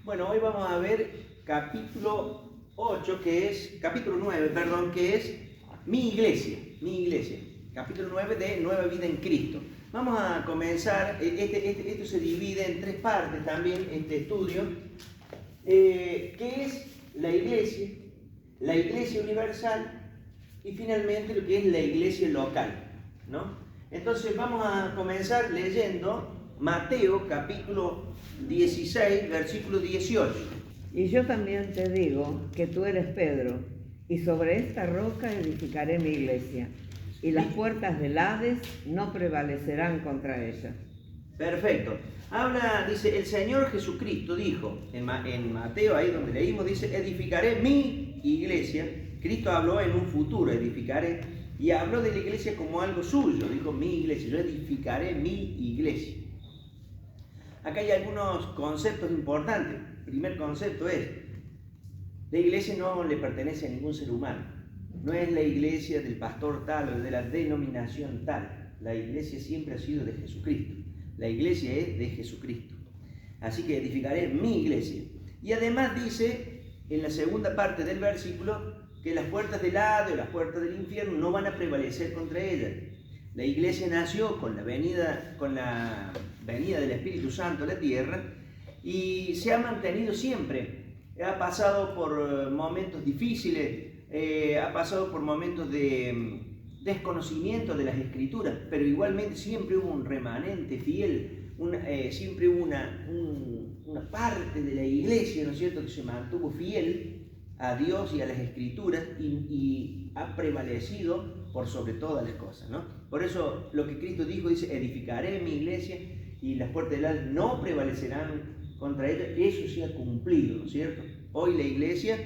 Bueno, hoy vamos a ver capítulo 8, capítulo 9, perdón, que es mi iglesia. Capítulo 9 de Nueva Vida en Cristo. Vamos a comenzar, esto se divide en tres partes también, este estudio, que es la iglesia universal y finalmente lo que es la iglesia local, ¿no? Entonces vamos a comenzar leyendo Mateo capítulo 16, versículo 18. Y yo también te digo que tú eres Pedro, y sobre esta roca edificaré mi iglesia, y las puertas del Hades no prevalecerán contra ella. Perfecto. Dice, el Señor Jesucristo dijo, en Mateo, ahí donde leímos, dice, edificaré mi iglesia. Cristo habló en un futuro, edificaré, y habló de la iglesia como algo suyo, dijo mi iglesia, yo edificaré mi iglesia. Acá hay algunos conceptos importantes. El primer concepto es, la iglesia no le pertenece a ningún ser humano. No es la iglesia del pastor tal o de la denominación tal. La iglesia siempre ha sido de Jesucristo. La iglesia es de Jesucristo. Así que edificaré mi iglesia. Y además dice, en la segunda parte del versículo, que las puertas del Hades o las puertas del infierno no van a prevalecer contra ella. La iglesia nació con la venida del Espíritu Santo a la tierra y se ha mantenido siempre. Ha pasado por momentos difíciles, ha pasado por momentos de desconocimiento de las Escrituras, pero igualmente siempre hubo un remanente fiel, siempre hubo una parte de la iglesia, ¿no es cierto?, que se mantuvo fiel a Dios y a las Escrituras y ha prevalecido por sobre todas las cosas, ¿no? Por eso lo que Cristo dijo, dice, edificaré mi iglesia y las puertas del Hades no prevalecerán contra ella. Eso se ha cumplido, ¿no es cierto? Hoy la iglesia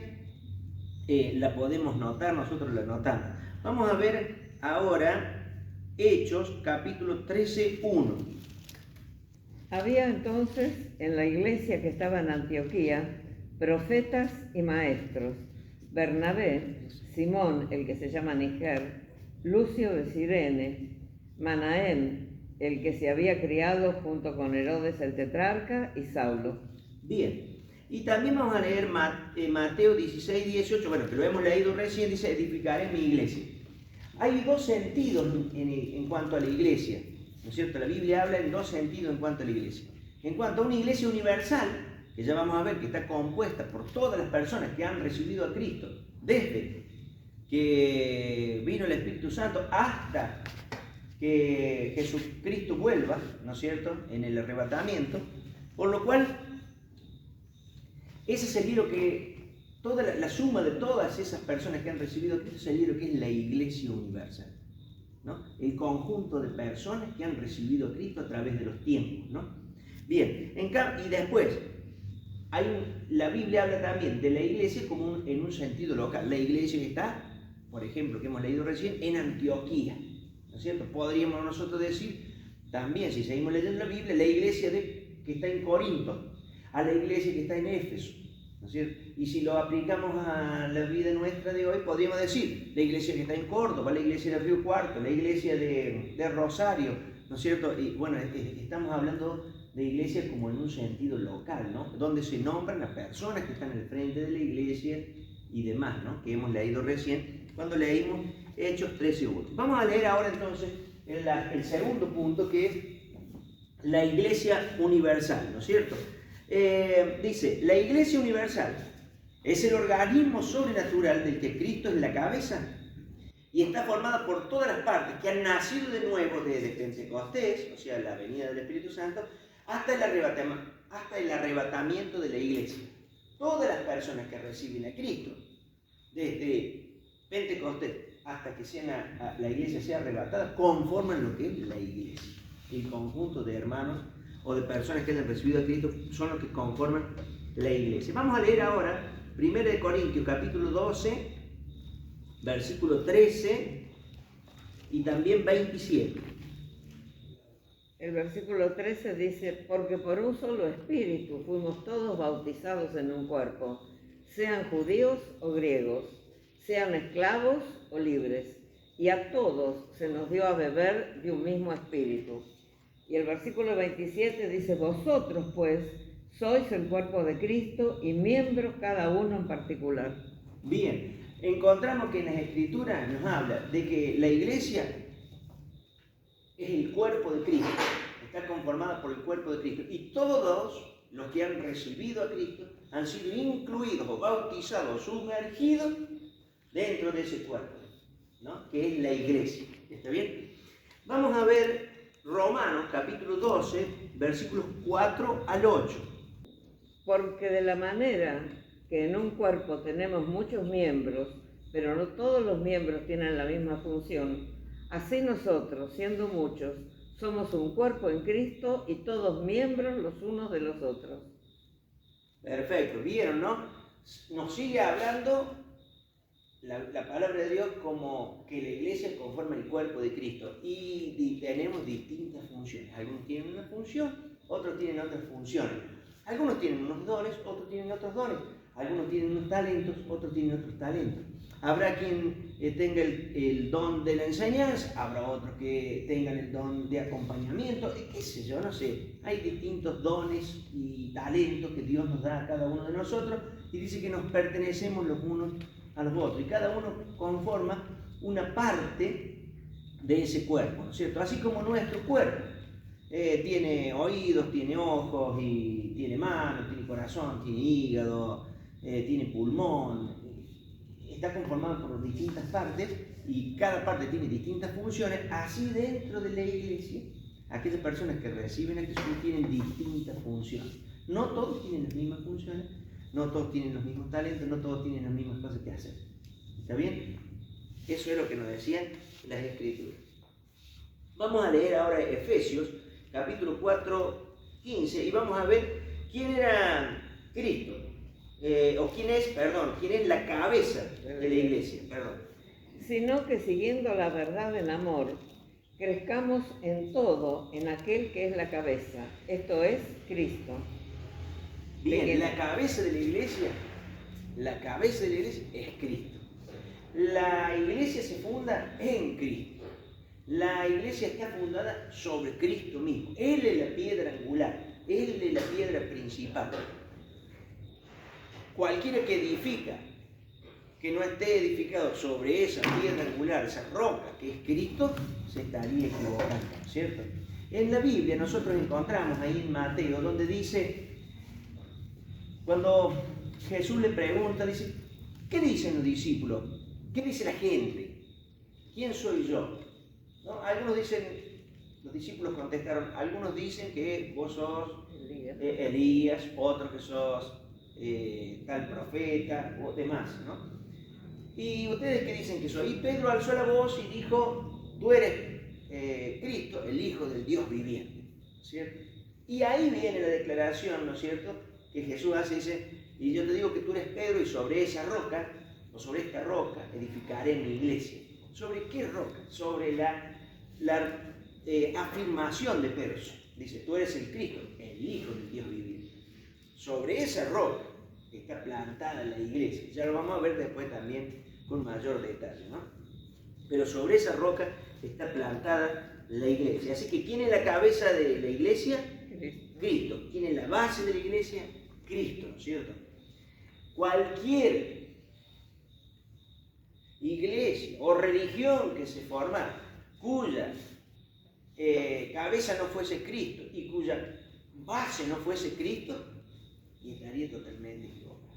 la podemos notar, nosotros la notamos. Vamos a ver ahora Hechos capítulo 13, 1. Había entonces en la iglesia que estaba en Antioquía profetas y maestros: Bernabé, Simón, el que se llama Niger, Lucio de Cirene, Manaén, el que se había criado junto con Herodes el tetrarca, y Saulo. Bien, y también vamos a leer Mateo 16, 18, bueno, que lo hemos leído recién, dice, edificaré mi iglesia. Hay dos sentidos en cuanto a la iglesia, ¿no es cierto? La Biblia habla en dos sentidos en cuanto a la iglesia. En cuanto a una iglesia universal, que ya vamos a ver que está compuesta por todas las personas que han recibido a Cristo, desde que vino el Espíritu Santo hasta que Jesucristo vuelva, ¿no es cierto?, en el arrebatamiento, por lo cual ese sería lo que, toda la suma de todas esas personas que han recibido a Cristo sería lo que es la iglesia universal, ¿no? El conjunto de personas que han recibido a Cristo a través de los tiempos, ¿no? Bien, y después, la Biblia habla también de la iglesia como en un sentido local. La iglesia que está, por ejemplo, que hemos leído recién, en Antioquía, ¿no es cierto? Podríamos nosotros decir también, si seguimos leyendo la Biblia, la iglesia que está en Corinto, a la iglesia que está en Éfeso, ¿no es cierto? Y si lo aplicamos a la vida nuestra de hoy, podríamos decir la iglesia que está en Córdoba, la iglesia de Río Cuarto, la iglesia de Rosario, ¿no es cierto? Y bueno, estamos hablando de iglesia como en un sentido local, ¿no? Donde se nombran las personas que están al frente de la iglesia y demás, ¿no? Que hemos leído recién cuando leímos Hechos 13:1. Vamos a leer ahora entonces el segundo punto, que es la iglesia universal, ¿no es cierto? Dice, la iglesia universal es el organismo sobrenatural del que Cristo es la cabeza y está formada por todas las partes que han nacido de nuevo desde Pentecostés, o sea, la venida del Espíritu Santo, hasta el arrebatamiento de la iglesia. Todas las personas que reciben a Cristo, desde Pentecostés hasta que la iglesia sea arrebatada, conforman lo que es la iglesia. El conjunto de hermanos o de personas que han recibido a Cristo son los que conforman la iglesia. Vamos a leer ahora 1 Corintios capítulo 12, versículo 13 y también 27. El versículo 13 dice: porque por un solo espíritu fuimos todos bautizados en un cuerpo, sean judíos o griegos, sean esclavos o libres, y a todos se nos dio a beber de un mismo espíritu. Y el versículo 27 dice: vosotros pues Sois el cuerpo de Cristo y miembros cada uno en particular. Bien, encontramos que en las Escrituras nos habla de que la iglesia es el cuerpo de Cristo, está conformada por el cuerpo de Cristo. Y todos los que han recibido a Cristo han sido incluidos o bautizados o sumergidos dentro de ese cuerpo, ¿no? Que es la iglesia. ¿Está bien? Vamos a ver Romanos capítulo 12, versículos 4 al 8. Porque de la manera que en un cuerpo tenemos muchos miembros, pero no todos los miembros tienen la misma función, así nosotros, siendo muchos, somos un cuerpo en Cristo y todos miembros los unos de los otros. Perfecto, ¿vieron, no? Nos sigue hablando la palabra de Dios como que la iglesia conforma el cuerpo de Cristo y tenemos distintas funciones. Algunos tienen una función, otros tienen otras funciones. Algunos tienen unos dones, otros tienen otros dones. Algunos tienen unos talentos, otros tienen otros talentos. Habrá quien tenga el don de la enseñanza, habrá otros que tengan el don de acompañamiento, qué sé yo, no sé. Hay distintos dones y talentos que Dios nos da a cada uno de nosotros y dice que nos pertenecemos los unos a los otros y cada uno conforma una parte de ese cuerpo, ¿no es cierto? Así como nuestro cuerpo tiene oídos, tiene ojos y tiene manos, tiene corazón, tiene hígado, tiene pulmón, está conformado por distintas partes y cada parte tiene distintas funciones. Así dentro de la iglesia, aquellas personas que reciben a Jesús tienen distintas funciones. No todos tienen las mismas funciones, no todos tienen los mismos talentos, no todos tienen las mismas cosas que hacer. ¿Está bien? Eso es lo que nos decían las Escrituras. Vamos a leer ahora Efesios, capítulo 4, 15, y vamos a ver quién era Cristo, quién es la cabeza de la iglesia, Sino que siguiendo la verdad en amor, crezcamos en todo en aquel que es la cabeza, esto es Cristo. Bien, la cabeza de la iglesia es Cristo. La iglesia se funda en Cristo. La iglesia está fundada sobre Cristo mismo. Él es la piedra angular, Él es la piedra principal. Cualquiera que edifica, que no esté edificado sobre esa piedra angular, esa roca que es Cristo, se estaría equivocando, ¿cierto? En la Biblia nosotros encontramos ahí en Mateo donde dice, cuando Jesús le pregunta, dice, ¿qué dicen los discípulos? ¿Qué dice la gente? ¿Quién soy yo? ¿No? Algunos dicen, los discípulos contestaron, algunos dicen que vos sos Elías, otros que sos tal profeta o demás, ¿no? ¿Y ustedes qué dicen que soy? Y Pedro alzó la voz y dijo, tú eres Cristo, el Hijo del Dios viviente, ¿cierto? Y ahí viene la declaración, ¿no es cierto?, que Jesús hace, dice, y yo te digo que tú eres Pedro y sobre esa roca, o sobre esta roca, edificaré mi iglesia. ¿Sobre qué roca? Sobre la afirmación de Pedro. Dice, tú eres el Cristo, el Hijo del Dios viviente. Sobre esa roca está plantada la iglesia. Ya lo vamos a ver después también con mayor detalle, ¿no? Pero sobre esa roca está plantada la iglesia. Así que, ¿quién es la cabeza de la iglesia? Cristo. ¿Quién es la base de la iglesia? Cristo, ¿no es cierto? Cualquier iglesia o religión que se formara cuya cabeza no fuese Cristo y cuya base no fuese Cristo, y estaría totalmente equivocada.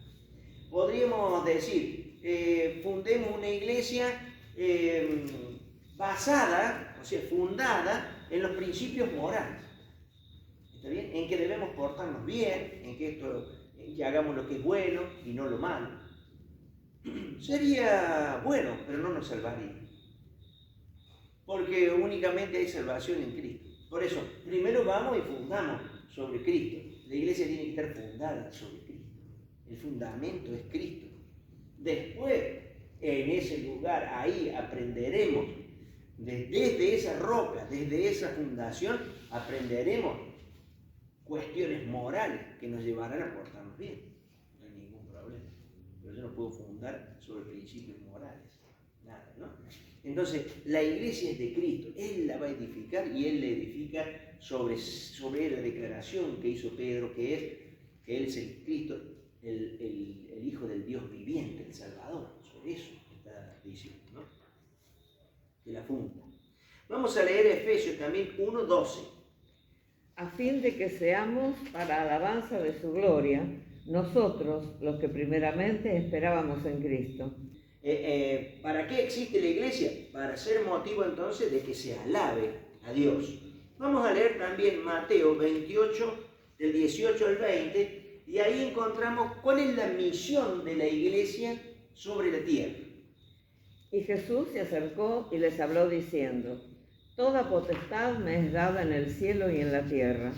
Podríamos decir, fundemos una iglesia basada, o sea, fundada en los principios morales. ¿Está bien? En que debemos portarnos bien, en que hagamos lo que es bueno y no lo malo. Sería bueno, pero no nos salvaría. Porque únicamente hay salvación en Cristo. Por eso, primero vamos y fundamos sobre Cristo. La iglesia tiene que estar fundada sobre Cristo. El fundamento es Cristo. Después, en ese lugar, ahí aprenderemos, desde esa roca, desde esa fundación, aprenderemos cuestiones morales que nos llevarán a portarnos bien. No hay ningún problema. Pero yo no puedo fundar sobre principios morales. Nada, ¿no? Entonces, la iglesia es de Cristo. Él la va a edificar y Él la edifica sobre la declaración que hizo Pedro, que es que Él es el Cristo, el Hijo del Dios viviente, el Salvador. Sobre eso está diciendo, ¿no? De la funda. Vamos a leer Efesios también 1:12. A fin de que seamos para alabanza de su gloria, nosotros los que primeramente esperábamos en Cristo. ¿Para qué existe la iglesia? Para ser motivo entonces de que se alabe a Dios. Vamos a leer también Mateo 28, del 18 al 20, y ahí encontramos cuál es la misión de la iglesia sobre la tierra. Y Jesús se acercó y les habló diciendo: Toda potestad me es dada en el cielo y en la tierra.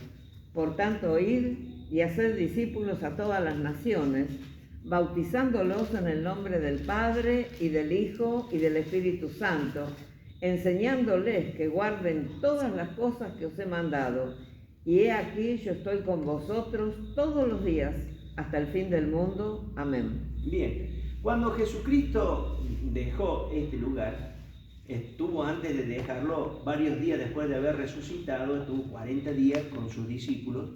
Por tanto, id y haced discípulos a todas las naciones, bautizándolos en el nombre del Padre y del Hijo y del Espíritu Santo, enseñándoles que guarden todas las cosas que os he mandado. Y he aquí, yo estoy con vosotros todos los días, hasta el fin del mundo. Amén. Bien, cuando Jesucristo dejó este lugar, estuvo antes de dejarlo varios días después de haber resucitado, estuvo 40 días con sus discípulos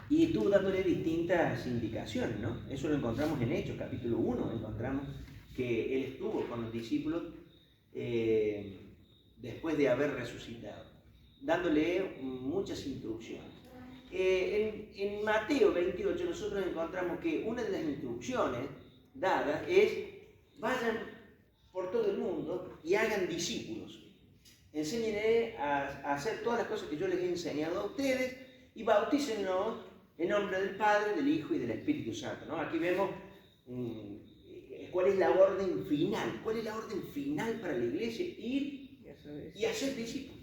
y estuvo dándole distintas indicaciones, ¿no? Eso lo encontramos en Hechos, capítulo 1, encontramos que Él estuvo con los discípulos después de haber resucitado, dándole muchas instrucciones. En Mateo 28 nosotros encontramos que una de las instrucciones dadas es: vayan por todo el mundo y hagan discípulos. Enséñenle a hacer todas las cosas que yo les he enseñado a ustedes y bautícenlos en nombre del Padre, del Hijo y del Espíritu Santo, ¿no? Aquí vemos cuál es la orden final. ¿Cuál es la orden final para la iglesia? Ir y hacer discípulos.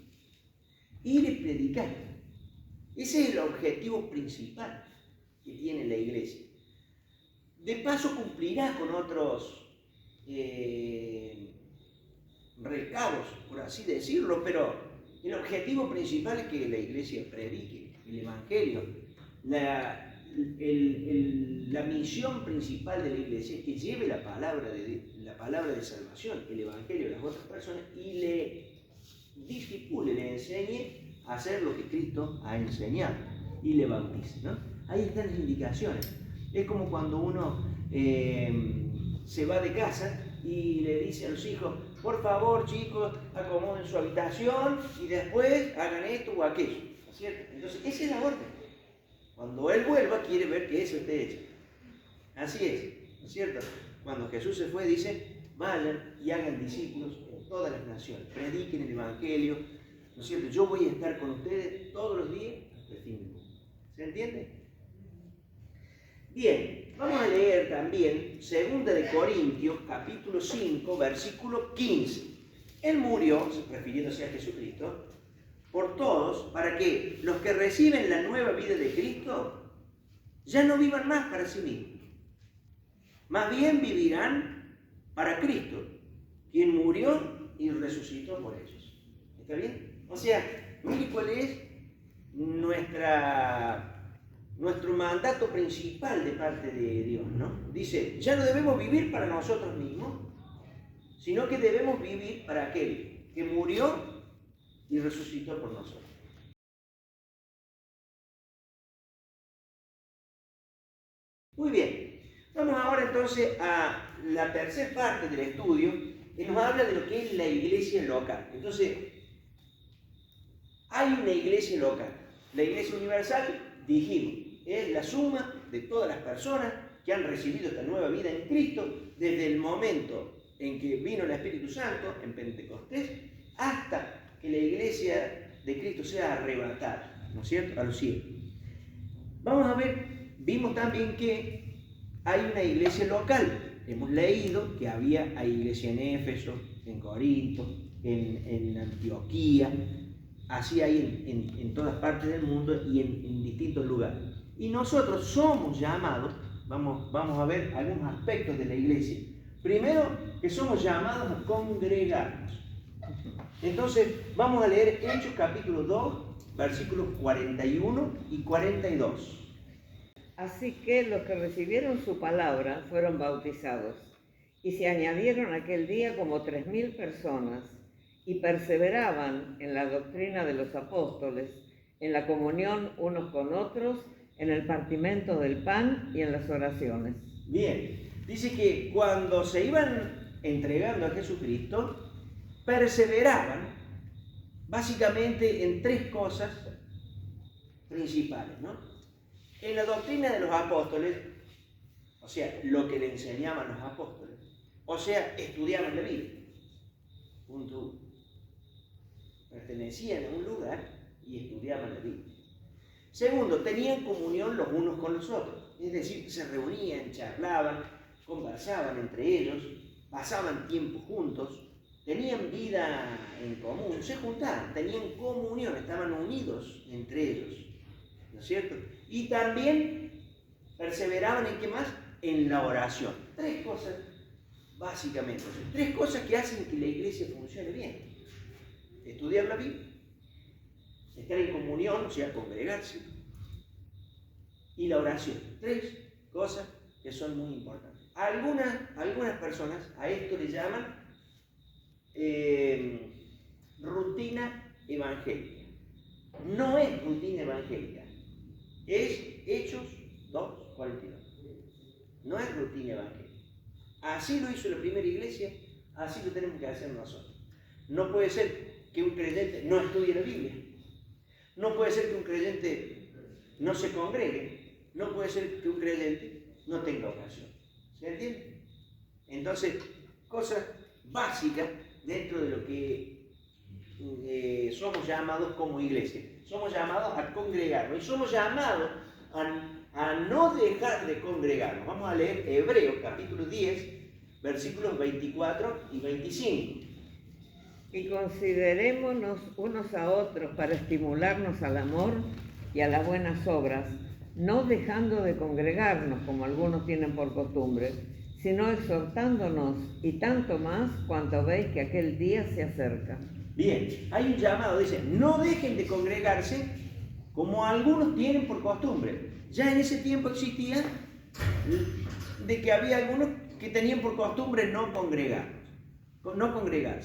Ir y predicar. Ese es el objetivo principal que tiene la iglesia. De paso cumplirá con otros recados, por así decirlo, pero el objetivo principal es que la iglesia predique el Evangelio. La misión principal de la iglesia es que lleve la palabra de salvación, el Evangelio a las otras personas y le discipule, le enseñe a hacer lo que Cristo ha enseñado y le bautice, ¿no? Ahí están las indicaciones. Es como cuando uno se va de casa y le dice a los hijos: por favor, chicos, acomoden su habitación y después hagan esto o aquello, ¿no es cierto? Entonces, esa es la orden. Cuando Él vuelva, quiere ver que eso esté hecho. Así es, ¿no es cierto? Cuando Jesús se fue, dice: vayan y hagan discípulos en todas las naciones, prediquen el Evangelio, ¿no es cierto? Yo voy a estar con ustedes todos los días hasta el fin del mundo. ¿Se entiende? Bien, vamos a leer también 2 Corintios, capítulo 5, versículo 15. Él murió, refiriéndose a Jesucristo, por todos, para que los que reciben la nueva vida de Cristo ya no vivan más para sí mismos. Más bien vivirán para Cristo, quien murió y resucitó por ellos. ¿Está bien? O sea, mire cuál es nuestro mandato principal de parte de Dios, ¿no? Dice: ya no debemos vivir para nosotros mismos, sino que debemos vivir para aquel que murió y resucitó por nosotros. Muy bien, vamos ahora entonces a la tercera parte del estudio, que nos habla de lo que es la iglesia local. Entonces, hay una iglesia local. La iglesia universal, dijimos, es la suma de todas las personas que han recibido esta nueva vida en Cristo desde el momento en que vino el Espíritu Santo en Pentecostés hasta que la iglesia de Cristo sea arrebatada, ¿no es cierto?, a los cielos. Vamos a ver, vimos también que hay una iglesia local. Hemos leído que hay iglesia en Éfeso, en Corinto, en Antioquía, así hay en todas partes del mundo y en distintos lugares. Y nosotros somos llamados, vamos a ver algunos aspectos de la iglesia. Primero, que somos llamados a congregarnos. Entonces, vamos a leer Hechos capítulo 2, versículos 41 y 42. Así que los que recibieron su palabra fueron bautizados, y se añadieron aquel día como 3,000 personas, y perseveraban en la doctrina de los apóstoles, en la comunión unos con otros, en el partimiento del pan y en las oraciones. Bien, dice que cuando se iban entregando a Jesucristo, perseveraban básicamente en tres cosas principales, ¿no? En la doctrina de los apóstoles, o sea, lo que le enseñaban los apóstoles, o sea, estudiaban la Biblia. Punto uno. Pertenecían a un lugar y estudiaban la Biblia. Segundo, tenían comunión los unos con los otros, es decir, se reunían, charlaban, conversaban entre ellos, pasaban tiempo juntos, tenían vida en común, se juntaban, tenían comunión, estaban unidos entre ellos, ¿no es cierto? Y también perseveraban en ¿qué más? En la oración. Tres cosas, básicamente, tres cosas que hacen que la iglesia funcione bien. Estudiar la Biblia, estar en comunión, o sea, congregarse, y la oración. Tres cosas que son muy importantes. Algunas personas a esto le llaman rutina evangélica. No es rutina evangélica, es Hechos 2:42. No es rutina evangélica. Así lo hizo la primera iglesia, así lo tenemos que hacer nosotros. No puede ser que un creyente no estudie la Biblia. No puede ser que un creyente no se congregue. No puede ser que un creyente no tenga ocasión. ¿Se entiende? Entonces, cosas básicas dentro de lo que somos llamados como iglesia. Somos llamados a congregarnos y somos llamados a no dejar de congregarnos. Vamos a leer Hebreos capítulo 10, versículos 24 y 25. Y considerémonos unos a otros para estimularnos al amor y a las buenas obras, no dejando de congregarnos como algunos tienen por costumbre, sino exhortándonos, y tanto más cuanto veis que aquel día se acerca. Bien, hay un llamado, dice, no dejen de congregarse como algunos tienen por costumbre. Ya en ese tiempo existía de que había algunos que tenían por costumbre no congregarse.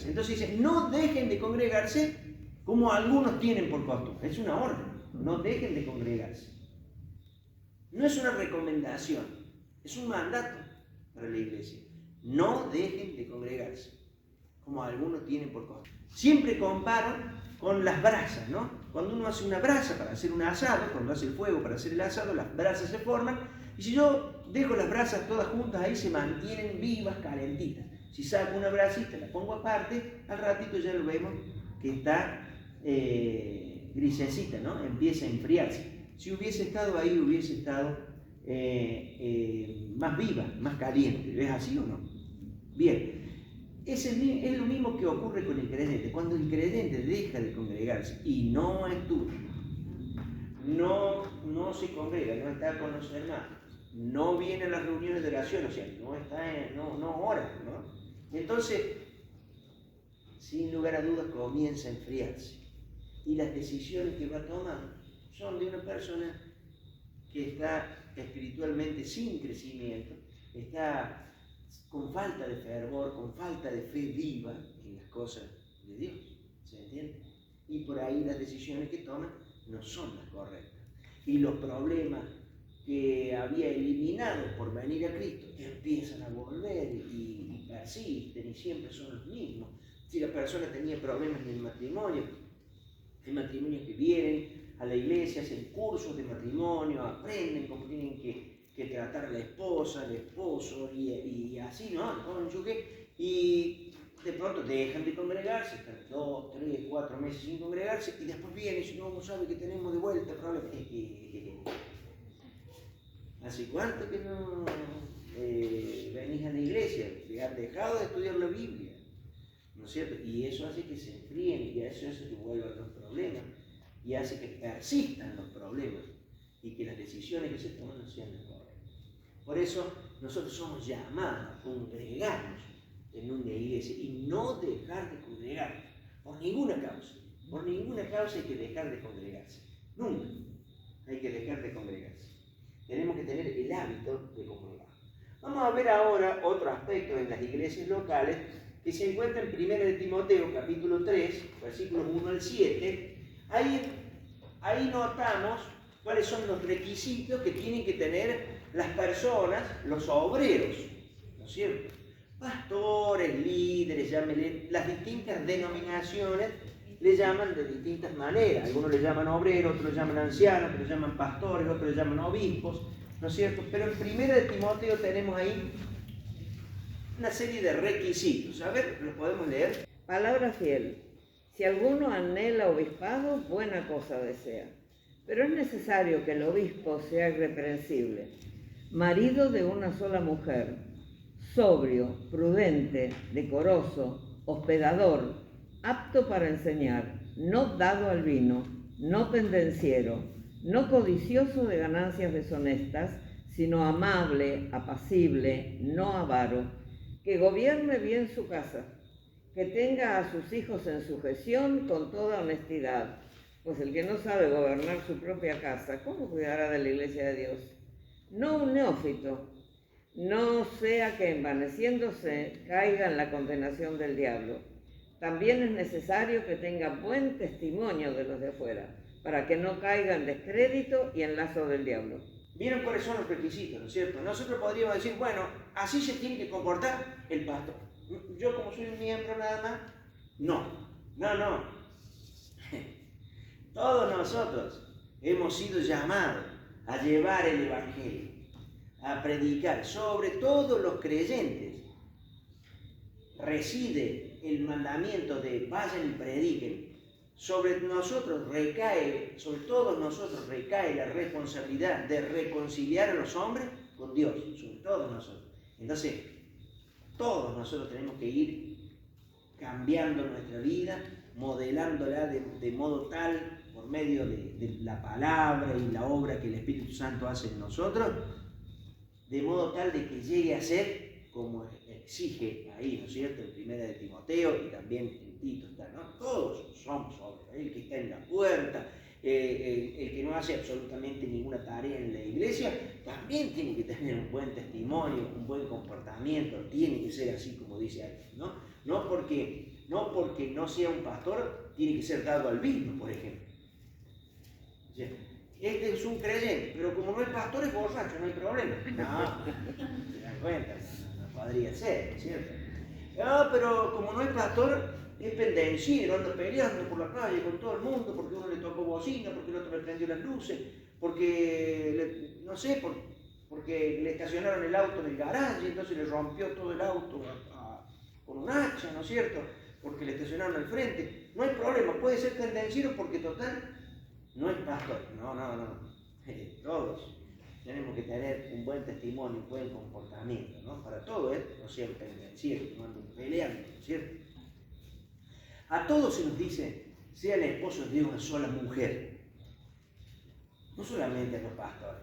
Entonces dice, no dejen de congregarse como algunos tienen por costumbre. Es una orden, no dejen de congregarse. No es una recomendación, es un mandato para la iglesia. No dejen de congregarse como algunos tienen por costumbre. Siempre comparo con las brasas, ¿no? Cuando uno hace una brasa para hacer un asado, cuando hace el fuego para hacer el asado, las brasas se forman, y si yo dejo las brasas todas juntas ahí, se mantienen vivas, calentitas. Si saco una brasita, la pongo aparte, al ratito ya lo vemos que está grisecita, ¿no? Empieza a enfriarse. Si hubiese estado ahí, hubiese estado más viva, más caliente. ¿Es así o no? Bien. Es lo mismo que ocurre con el creyente. Cuando el creyente deja de congregarse y no estudia, no se congrega, no está con los hermanos, no viene a las reuniones de oración, o sea, no ora, ¿no? Entonces, sin lugar a dudas, comienza a enfriarse. Y las decisiones que va tomando son de una persona que está espiritualmente sin crecimiento, está con falta de fervor, con falta de fe viva en las cosas de Dios. ¿Se entiende? Y por ahí las decisiones que toman no son las correctas. Y los problemas que había eliminado por venir a Cristo empiezan a volver y persisten y siempre son los mismos. Si la persona tenía problemas en el matrimonio, hay matrimonios que vienen a la iglesia, hacen cursos de matrimonio, aprenden cómo tienen que tratar a la esposa, al esposo y así, ¿no? El cónyuge, y de pronto dejan de congregarse, están 2, 3, 4 meses sin congregarse, y después vienen y dicen, no sabe que tenemos de vuelta problemas. ¿Hace cuánto que no venís a la iglesia? Que han dejado de estudiar la Biblia, ¿no es cierto? Y eso hace que se enfríen, y eso hace que vuelvan los problemas, y hace que persistan los problemas, y que las decisiones que se toman no sean las correctas. Por eso nosotros somos llamados a congregarnos en una iglesia y no dejar de congregarnos por ninguna causa. Por ninguna causa hay que dejar de congregarse. Nunca hay que dejar de congregarse. Tenemos que tener el hábito de congregar. Vamos a ver ahora otro aspecto en las iglesias locales que se encuentra en 1 de Timoteo capítulo 3, versículos 1 al 7. Ahí notamos cuáles son los requisitos que tienen que tener las personas, los obreros, ¿no es cierto? Pastores, líderes, llámenle, las distintas denominaciones le llaman de distintas maneras. Algunos le llaman obreros, otros le llaman ancianos, otros le llaman pastores, otros le llaman obispos, ¿no es cierto? Pero en 1 de Timoteo tenemos ahí una serie de requisitos. A ver, ¿los podemos leer? Palabra fiel. Si alguno anhela obispado, buena cosa desea. Pero es necesario que el obispo sea irreprensible, marido de una sola mujer, sobrio, prudente, decoroso, hospedador, apto para enseñar, no dado al vino, no pendenciero, no codicioso de ganancias deshonestas, sino amable, apacible, no avaro, que gobierne bien su casa, que tenga a sus hijos en sujeción con toda honestidad, pues el que no sabe gobernar su propia casa, ¿cómo cuidará de la iglesia de Dios? No un neófito, no sea que envaneciéndose caiga en la condenación del diablo. También es necesario que tenga buen testimonio de los de afuera, para que no caiga en descrédito y en lazo del diablo. ¿Vieron cuáles son los requisitos, no es cierto? Nosotros podríamos decir, bueno, así se tiene que comportar el pastor. Yo como soy un miembro nada más, no. Todos nosotros hemos sido llamados a llevar el evangelio, a predicar, sobre todo los creyentes. Reside el mandamiento de vayan y prediquen. Sobre todos nosotros recae la responsabilidad de reconciliar a los hombres con Dios, sobre todos nosotros. Entonces, todos nosotros tenemos que ir cambiando nuestra vida, modelándola de modo tal, por medio de la palabra y la obra que el Espíritu Santo hace en nosotros, de modo tal de que llegue a ser como exige ahí, ¿no es cierto?, en 1 de Timoteo y también en Tito está, ¿no? Todos somos obreros, el que está en la puerta, el que no hace absolutamente ninguna tarea en la iglesia, también tiene que tener un buen testimonio, un buen comportamiento, tiene que ser así como dice ahí, ¿no? No porque no sea un pastor, tiene que ser dado al vino, por ejemplo. O sea, este es un creyente, pero como no es pastor, es borracho, no hay problema. No, se dan cuenta, no podría ser, ¿cierto? No, pero como no es pastor, es pendenciero, anda peleando por la calle con todo el mundo, porque uno le tocó bocina, porque el otro le prendió las luces, porque, porque le estacionaron el auto en el garaje, entonces le rompió todo el auto con un hacha, ¿no es cierto? Porque le estacionaron al frente. No hay problema, puede ser pendenciero porque total no es pastor. No. Todos tenemos que tener un buen testimonio, un buen comportamiento, ¿no? Para todo esto, no sean pendencieros, no anden peleando, ¿no es cierto? A todos se nos dice, sean esposos de una sola mujer. No solamente a los pastores.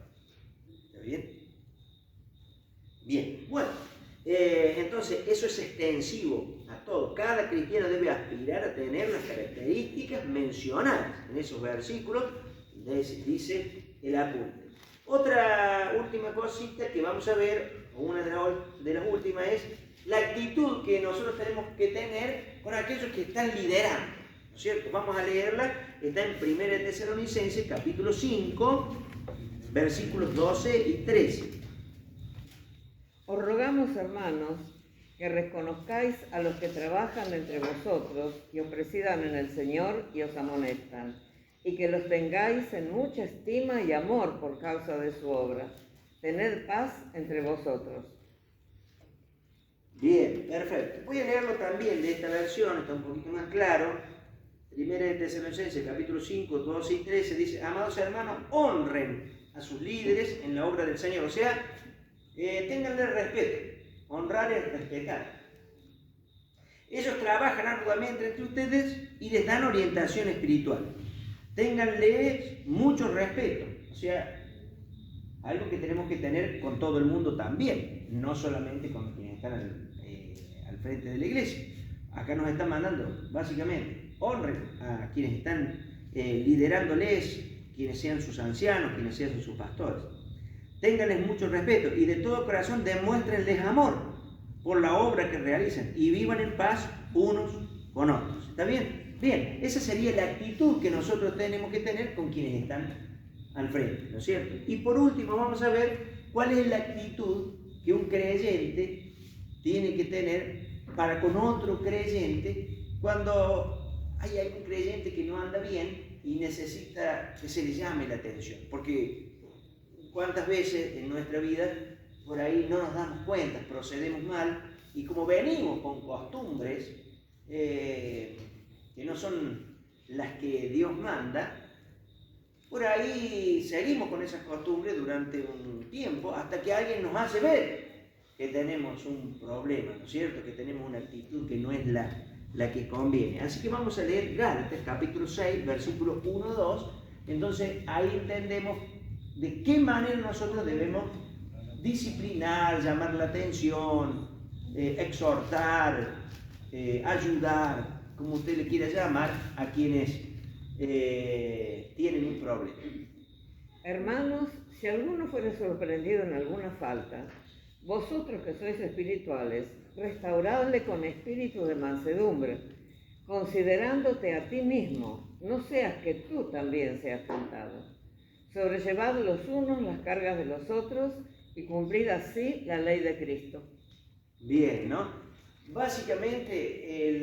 ¿Está bien? Bien, bueno. Entonces, eso es extensivo a todo. Cada cristiano debe aspirar a tener las características mencionadas en esos versículos, dice el apunte. Otra última cosita que vamos a ver, o una de las últimas, es la actitud que nosotros tenemos que tener con aquellos que están liderando, ¿no es cierto? Vamos a leerla, está en 1 de Tesalonicenses, capítulo 5, versículos 12 y 13. Os rogamos, hermanos, que reconozcáis a los que trabajan entre vosotros, que os presidan en el Señor y os amonestan, y que los tengáis en mucha estima y amor por causa de su obra. Tened paz entre vosotros. Bien, perfecto. Voy a leerlo también de esta versión, está un poquito más claro. 1 de Tesalonicenses, capítulo 5, 12 y 13, dice, amados hermanos, honren a sus líderes en la obra del Señor. O sea, ténganle respeto. Honrar es respetar. Ellos trabajan arduamente entre ustedes y les dan orientación espiritual. Ténganle mucho respeto. O sea, algo que tenemos que tener con todo el mundo también, no solamente con quienes están al frente de la iglesia. Acá nos están mandando, básicamente, honren a quienes están liderándoles, quienes sean sus ancianos, quienes sean sus pastores. Ténganles mucho respeto y de todo corazón demuéstrenles amor por la obra que realizan y vivan en paz unos con otros. ¿Está bien? Bien, esa sería la actitud que nosotros tenemos que tener con quienes están al frente, ¿no es cierto? Y por último vamos a ver cuál es la actitud que un creyente tiene que tener para con otro creyente cuando hay algún creyente que no anda bien y necesita que se le llame la atención. Porque cuántas veces en nuestra vida por ahí no nos damos cuenta, procedemos mal, y como venimos con costumbres que no son las que Dios manda, por ahí seguimos con esas costumbres durante un tiempo hasta que alguien nos hace ver que tenemos un problema, ¿no es cierto? Que tenemos una actitud que no es la que conviene. Así que vamos a leer Gálatas capítulo 6, versículos 1-2. Entonces ahí entendemos de qué manera nosotros debemos disciplinar, llamar la atención, exhortar, ayudar, como usted le quiera llamar, a quienes tienen un problema. Hermanos, si alguno fuere sorprendido en alguna falta, vosotros que sois espirituales, restauradle con espíritu de mansedumbre, considerándote a ti mismo, no seas que tú también seas tentado. Sobrellevad los unos las cargas de los otros y cumplid así la ley de Cristo. Bien, ¿no? Básicamente el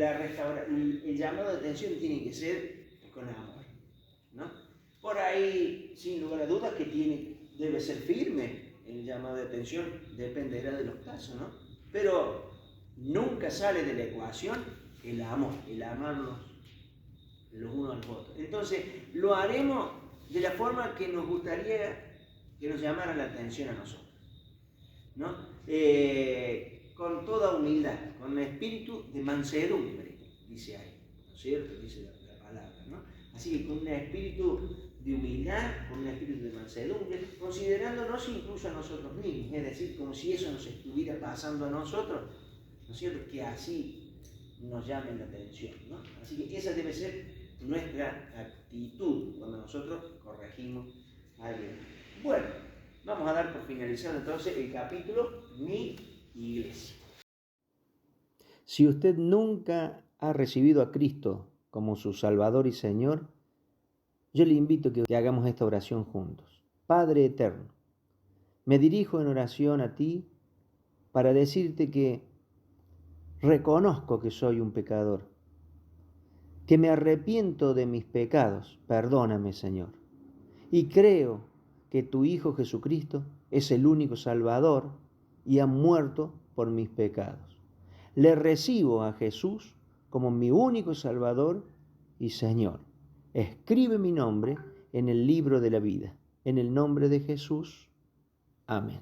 llamado de atención tiene que ser con amor, ¿no? Por ahí, sin lugar a dudas, que debe ser firme el llamado de atención, dependerá de los casos, ¿no? Pero nunca sale de la ecuación el amor, el amarnos los unos a los otros. Entonces, lo haremos de la forma que nos gustaría que nos llamara la atención a nosotros, ¿no? Con toda humildad, con el espíritu de mansedumbre, dice ahí, ¿no es cierto? Dice la palabra, ¿no? Así que con un espíritu de humildad, con un espíritu de mansedumbre, considerándonos incluso a nosotros mismos, es decir, como si eso nos estuviera pasando a nosotros, ¿no es cierto? Que así nos llamen la atención, ¿no? Así que esa debe ser nuestra actitud cuando nosotros corregimos a alguien. Bueno, vamos a dar por finalizado entonces el capítulo Mi Iglesia. Si usted nunca ha recibido a Cristo como su Salvador y Señor, yo le invito a que hagamos esta oración juntos. Padre eterno, me dirijo en oración a ti para decirte que reconozco que soy un pecador, que me arrepiento de mis pecados, perdóname, Señor, y creo que tu Hijo Jesucristo es el único Salvador y ha muerto por mis pecados. Le recibo a Jesús como mi único Salvador y Señor. Escribe mi nombre en el libro de la vida. En el nombre de Jesús. Amén.